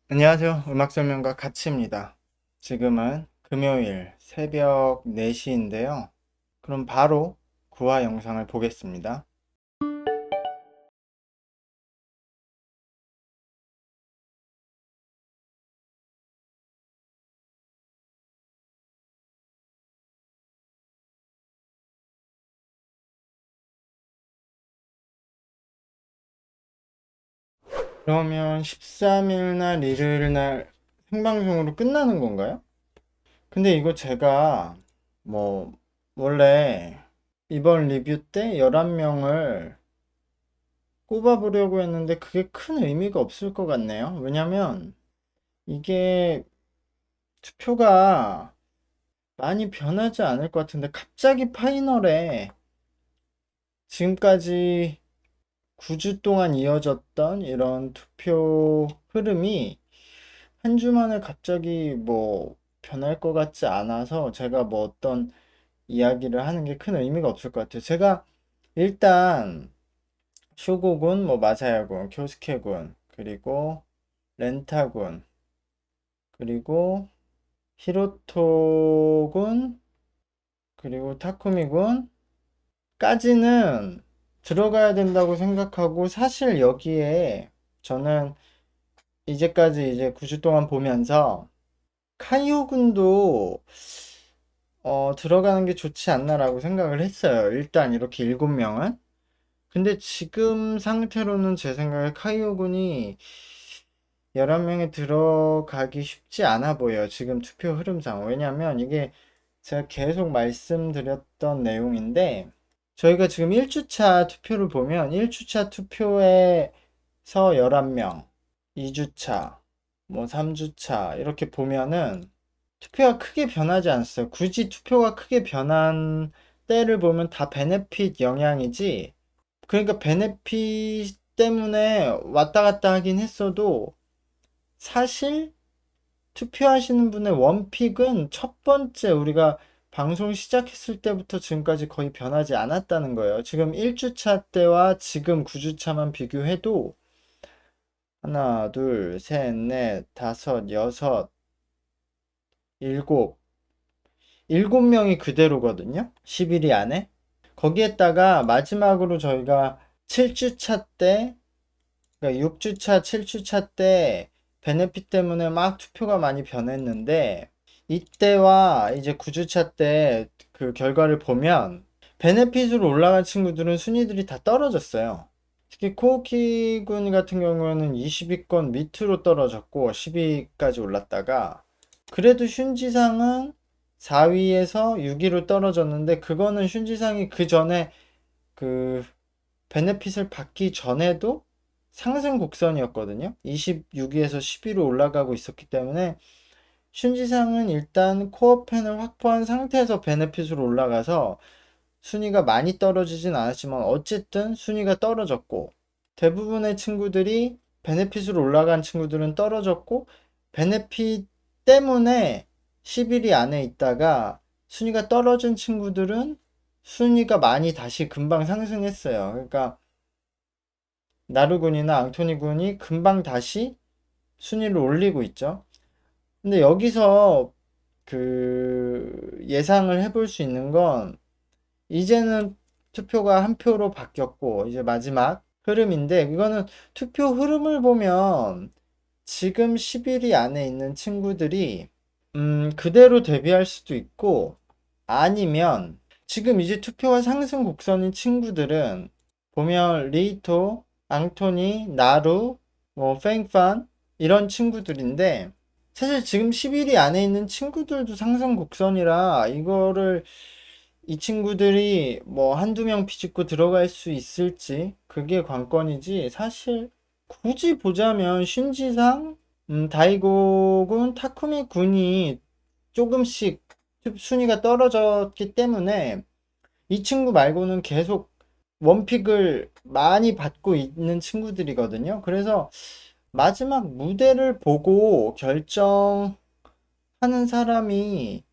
안녕하세요. 음악설명가 가치입니다. 지금은 금요일 새벽 4시인데요. 그럼 바로 구화 영상을 보겠습니다. 그러면 13일 날 일요일 날 생방송으로 끝나는 건가요? 근데 이거 제가 뭐 원래 이번 리뷰 때 11명을 꼽아보려고 했는데 그게 큰 의미가 없을 것 같네요. 왜냐면 이게 투표가 많이 변하지 않을 것 같은데 갑자기 파이널에 지금까지 9주 동안 이어졌던 이런 투표 흐름이 한 주 만에 갑자기 뭐 변할 것 같지 않아서 제가 뭐 어떤 이야기를 하는 게 큰 의미가 없을 것 같아요. 제가 일단 쇼고군, 뭐 마사야군, 교스케군, 그리고 렌타군, 그리고 히로토군, 그리고 타쿠미군 까지는 들어가야 된다고 생각하고 사실 여기에 저는 이제까지 이제 9주 동안 보면서 카이오 군도 들어가는 게 좋지 않나라고 생각을 했어요. 일단 이렇게 7명은. 근데 지금 상태로는 제 생각에 카이오 군이 11명에 들어가기 쉽지 않아 보여요. 지금 투표 흐름상. 왜냐면 이게 제가 계속 말씀드렸던 내용인데 저희가 지금 1주차 투표를 보면 1주차 투표에서 11명, 2주차, 뭐 3주차 이렇게 보면은 투표가 크게 변하지 않았어요. 굳이 투표가 크게 변한 때를 보면 다 베네핏 영향이지. 그러니까 베네핏 때문에 왔다 갔다 하긴 했어도 사실 투표하시는 분의 원픽은 첫 번째 우리가 방송 시작했을 때부터 지금까지 거의 변하지 않았다는 거예요. 지금 1주차 때와 지금 9주차만 비교해도 하나, 둘, 셋, 넷, 다섯, 여섯, 일곱, 7명이 그대로거든요. 11위 안에. 거기에다가 마지막으로 저희가 7주차 때, 그러니까 6주차, 7주차 때 베네핏 때문에 막 투표가 많이 변했는데 이때와 이제 9주차 때 그 결과를 보면 베네핏으로 올라간 친구들은 순위들이 다 떨어졌어요. 특히 코오키 군 같은 경우에는 20위권 밑으로 떨어졌고 10위까지 올랐다가 그래도 슌지상은 4위에서 6위로 떨어졌는데 그거는 슌지상이 그 전에 그 베네핏을 받기 전에도 상승 곡선이었거든요. 26위에서 10위로 올라가고 있었기 때문에 슌지상은 일단 코어펜을 확보한 상태에서 베네핏으로 올라가서 순위가 많이 떨어지진 않았지만 어쨌든 순위가 떨어졌고 대부분의 친구들이 베네핏으로 올라간 친구들은 떨어졌고 베네핏 때문에 11위 안에 있다가 순위가 떨어진 친구들은 순위가 많이 다시 금방 상승했어요. 그러니까 나루군이나 앙토니군이 금방 다시 순위를 올리고 있죠. 근데 여기서 그 예상을 해볼 수 있는 건 이제는 투표가 한 표로 바뀌었고 이제 마지막 흐름인데 이거는 투표 흐름을 보면 지금 11위 안에 있는 친구들이 그대로 데뷔할 수도 있고 아니면 지금 이제 투표가 상승 곡선인 친구들은 보면 리히토, 앙토니, 나루, 뭐 팽판 이런 친구들인데 사실 지금 11위 안에 있는 친구들도 상승 곡선이라 이거를 이 친구들이 뭐 한두 명 비집고 들어갈 수 있을지 그게 관건이지 사실 굳이 보자면 슌지상, 다이고군, 타쿠미 군이 조금씩 순위가 떨어졌기 때문에 이 친구 말고는 계속 원픽을 많이 받고 있는 친구들이거든요. 그래서 마지막 무대를 보고 결정하는 사람이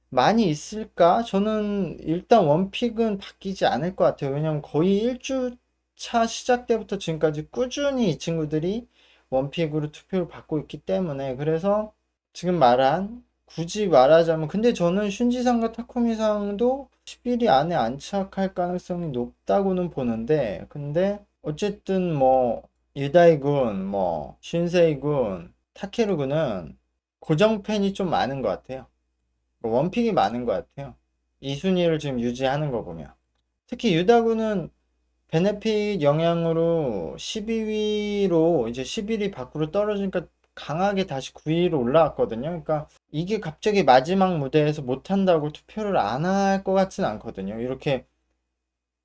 많이 있을까? 저는 일단 원픽은 바뀌지 않을 것 같아요. 왜냐면 거의 1주차 시작 때부터 지금까지 꾸준히 이 친구들이 원픽으로 투표를 받고 있기 때문에 그래서 지금 말한 굳이 말하자면 근데 저는 슌지상과 타쿠미상도 11위 안에 안착할 가능성이 높다고는 보는데 근데 어쨌든 뭐 유다이군 뭐 슌세이군 타케루군은 고정 팬이 좀 많은 것 같아요. 원픽이 많은 것 같아요. 이 순위를 지금 유지하는 거 보면 특히 유다군은 베네핏 영향으로 12위로 이제 11위 밖으로 떨어지니까 강하게 다시 9위로 올라왔거든요. 그러니까 이게 갑자기 마지막 무대에서 못한다고 투표를 안 할 것 같진 않거든요. 이렇게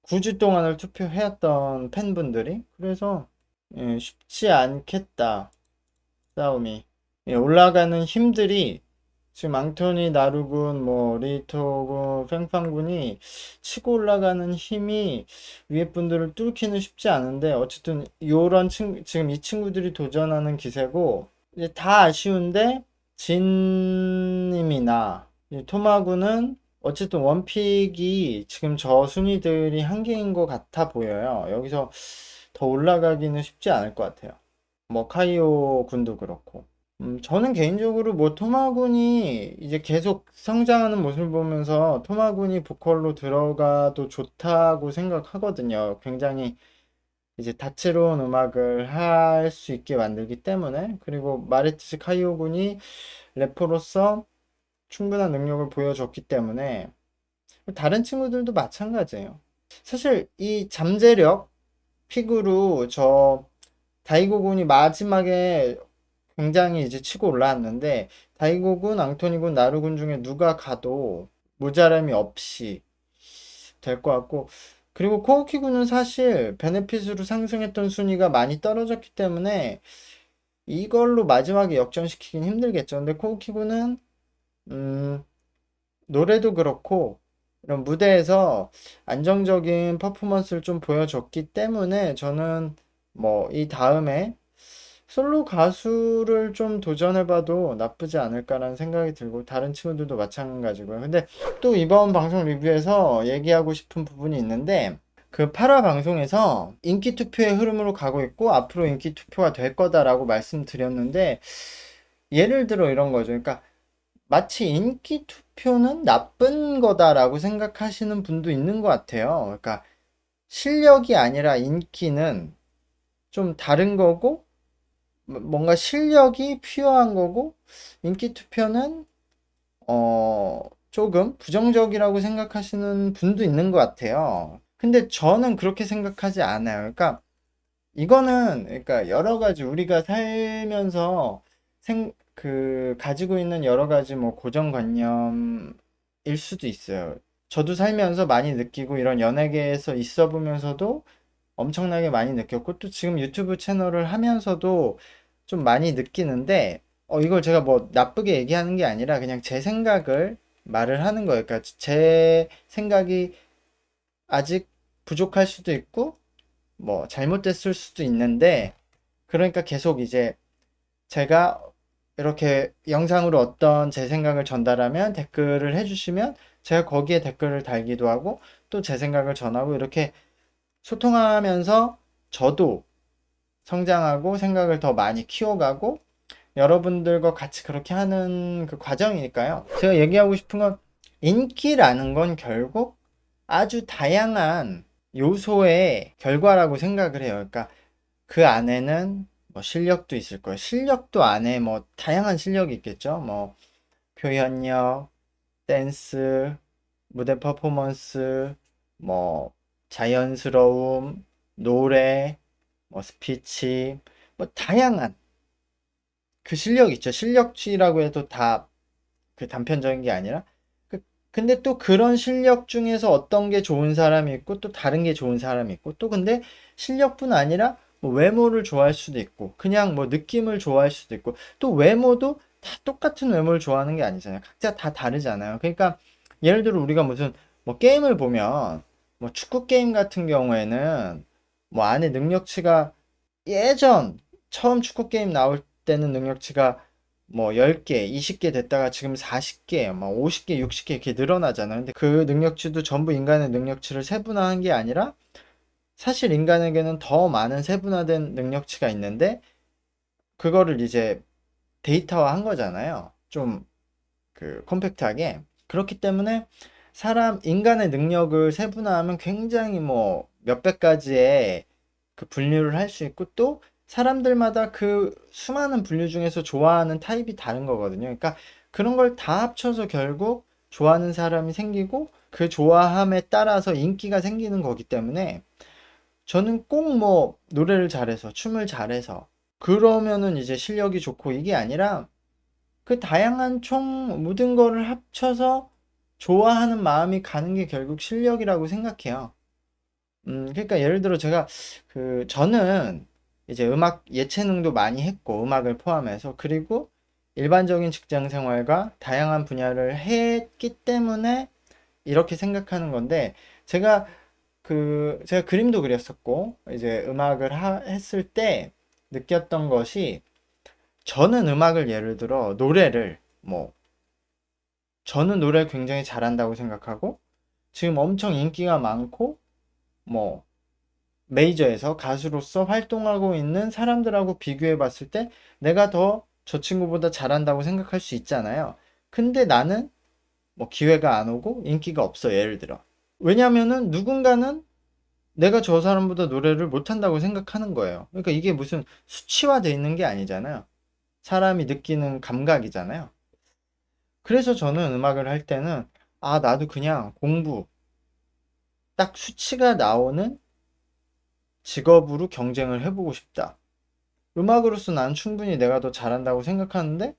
9주 동안을 투표해왔던 팬분들이. 그래서 쉽지 않겠다. 싸움이. 올라가는 힘들이 지금 앙토니 나루군, 뭐 리토군, 팽팡군이 치고 올라가는 힘이 위에 분들을 뚫기는 쉽지 않은데 어쨌든 요런 지금 이 친구들이 도전하는 기세고 이제 다 아쉬운데 진님이나 토마군은 어쨌든 원픽이 지금 저 순위들이 한계인 것 같아 보여요. 여기서 더 올라가기는 쉽지 않을 것 같아요. 뭐 카이오 군도 그렇고. 저는 개인적으로 뭐 토마군이 이제 계속 성장하는 모습을 보면서 토마군이 보컬로 들어가도 좋다고 생각하거든요. 굉장히 이제 다채로운 음악을 할 수 있게 만들기 때문에 그리고 말했듯이 카이오 군이 래퍼로서 충분한 능력을 보여줬기 때문에 다른 친구들도 마찬가지예요. 사실 이 잠재력 픽으로 저 다이고 군이 마지막에 굉장히 이제 치고 올라왔는데 다이고군, 앙토니군, 나루군 중에 누가 가도 모자람이 없이 될 것 같고 그리고 코오키군은 사실 베네핏으로 상승했던 순위가 많이 떨어졌기 때문에 이걸로 마지막에 역전시키긴 힘들겠죠. 근데 코오키군은 음, 노래도 그렇고 이런 무대에서 안정적인 퍼포먼스를 좀 보여줬기 때문에 저는 뭐 이 다음에 솔로 가수를 좀 도전해봐도 나쁘지 않을까라는 생각이 들고 다른 친구들도 마찬가지고요. 근데 또 이번 방송 리뷰에서 얘기하고 싶은 부분이 있는데 그 8화 방송에서 인기 투표의 흐름으로 가고 있고 앞으로 인기 투표가 될 거다라고 말씀드렸는데 예를 들어 이런 거죠. 그러니까 마치 인기 투표는 나쁜 거다라고 생각하시는 분도 있는 것 같아요. 그러니까 실력이 아니라 인기는 좀 다른 거고 뭔가 실력이 필요한 거고 인기 투표는 조금 부정적이라고 생각하시는 분도 있는 것 같아요. 근데 저는 그렇게 생각하지 않아요. 그러니까 이거는 그러니까 여러 가지 우리가 살면서 가지고 있는 여러 가지 뭐 고정관념일 수도 있어요. 저도 살면서 많이 느끼고 이런 연예계에서 있어 보면서도 엄청나게 많이 느꼈고 또 지금 유튜브 채널을 하면서도 좀 많이 느끼는데 이걸 제가 뭐 나쁘게 얘기하는 게 아니라 그냥 제 생각을 말을 하는 거예요. 그러니까 제 생각이 아직 부족할 수도 있고 뭐 잘못됐을 수도 있는데 그러니까 계속 이제 제가 이렇게 영상으로 어떤 제 생각을 전달하면 댓글을 해주시면 제가 거기에 댓글을 달기도 하고 또 제 생각을 전하고 이렇게 소통하면서 저도 성장하고 생각을 더 많이 키워가고 여러분들과 같이 그렇게 하는 그 과정이니까요. 제가 얘기하고 싶은 건 인기라는 건 결국 아주 다양한 요소의 결과라고 생각을 해요. 그러니까 그 안에는 뭐 실력도 있을 거예요. 실력도 안에 뭐 다양한 실력이 있겠죠. 뭐 표현력, 댄스, 무대 퍼포먼스, 뭐 자연스러움, 노래, 뭐 스피치, 뭐 다양한 그 실력 있죠. 실력치라고 해도 다 그 단편적인 게 아니라 근데 또 그런 실력 중에서 어떤 게 좋은 사람이 있고 또 다른 게 좋은 사람이 있고 또 근데 실력뿐 아니라 뭐 외모를 좋아할 수도 있고 그냥 뭐 느낌을 좋아할 수도 있고 또 외모도 다 똑같은 외모를 좋아하는 게 아니잖아요. 각자 다 다르잖아요. 그러니까 예를 들어 우리가 무슨 뭐 게임을 보면 뭐 축구 게임 같은 경우에는 뭐 안에 능력치가 예전 처음 축구 게임 나올 때는 능력치가 뭐 10개, 20개 됐다가 지금 40개, 막 50개, 60개 이렇게 늘어나잖아요. 근데 그 능력치도 전부 인간의 능력치를 세분화한 게 아니라 사실 인간에게는 더 많은 세분화된 능력치가 있는데 그거를 이제 데이터화 한 거잖아요. 좀 컴팩트하게. 그렇기 때문에 인간의 능력을 세분화하면 굉장히 뭐 몇백 가지의 분류를 할 수 있고, 또 사람들마다 그 수많은 분류 중에서 좋아하는 타입이 다른 거거든요. 그러니까 그런 걸 다 합쳐서 결국 좋아하는 사람이 생기고, 그 좋아함에 따라서 인기가 생기는 거기 때문에, 저는 꼭 뭐 노래를 잘해서 춤을 잘해서 그러면은 이제 실력이 좋고, 이게 아니라 그 다양한 모든 거를 합쳐서 좋아하는 마음이 가는 게 결국 실력이라고 생각해요. 그러니까 예를 들어 제가 저는 이제 음악 예체능도 많이 했고, 음악을 포함해서, 그리고 일반적인 직장 생활과 다양한 분야를 했기 때문에 이렇게 생각하는 건데, 제가 제가 그림도 그렸었고, 이제 했을 때 느꼈던 것이, 저는 예를 들어 노래를 뭐 저는 노래 굉장히 잘한다고 생각하고, 지금 엄청 인기가 많고, 뭐 메이저에서 가수로서 활동하고 있는 사람들하고 비교해 봤을 때 내가 더 저 친구보다 잘한다고 생각할 수 있잖아요. 근데 나는 뭐 기회가 안 오고 인기가 없어, 예를 들어. 왜냐면은 누군가는 내가 저 사람보다 노래를 못한다고 생각하는 거예요. 그러니까 이게 무슨 수치화돼 있는 게 아니잖아요. 사람이 느끼는 감각이잖아요. 그래서 저는 음악을 할 때는, 나도 그냥 딱 수치가 나오는 직업으로 경쟁을 해보고 싶다. 음악으로서 난 충분히 내가 더 잘한다고 생각하는데,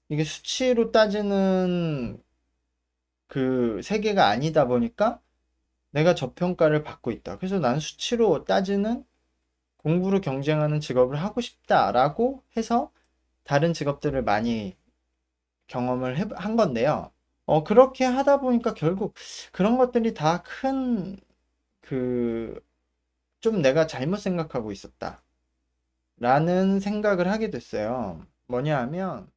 이게 수치로 따지는 그 세계가 아니다 보니까 내가 저평가를 받고 있다. 그래서 난 수치로 따지는 공부로 경쟁하는 직업을 하고 싶다라고 해서 다른 직업들을 많이 한 건데요. 그렇게 하다 보니까 결국 그런 것들이 다 그, 좀 내가 잘못 생각하고 있었다. 라는 생각을 하게 됐어요. 뭐냐 하면,